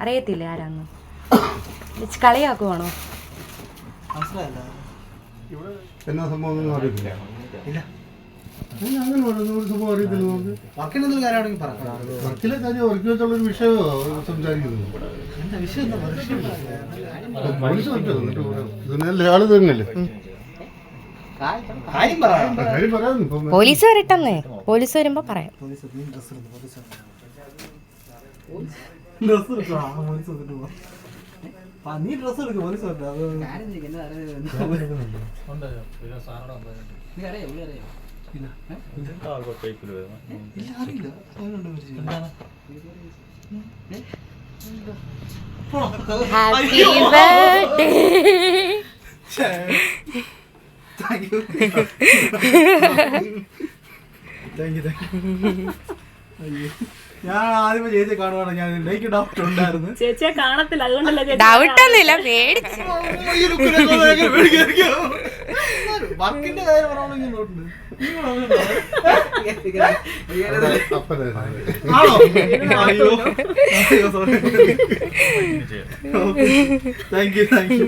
അറിയത്തില്ല ആരാന്ന്. കളിയാക്കുവാണോ? എന്നാ സംഭവം അറിയത്തില്ല. അങ്ങനെ സംഭവം അറിയത്തില്ല. വർക്കിലെ കാര്യം വർക്ക് വെച്ചുള്ളൊരു വിഷയമോ സംസാരിക്കുന്നത്. ആള് തന്നെയല്ലേ പോലീസ് വരട്ടെന്നേ. പോലീസ് വരുമ്പോ പറയാം. നീ ഡ്രസ് എടുക്കും പോലീസ് ഹാപ്പി ബർത്ത്ഡേ. ഞാൻ ആദ്യമേ ചേച്ചിയെ കാണുവാണ്. ഞാൻ എനിക്ക് ഡൗട്ട് ഉണ്ടായിരുന്നു. ചേച്ചിയെ കാണത്തില്ല, അതുകൊണ്ടല്ല ഡൗട്ടൊന്നുമില്ല, പേടിച്ചു. വർക്കിന്റെ കാര്യം പറഞ്ഞോളൂ. Thank you.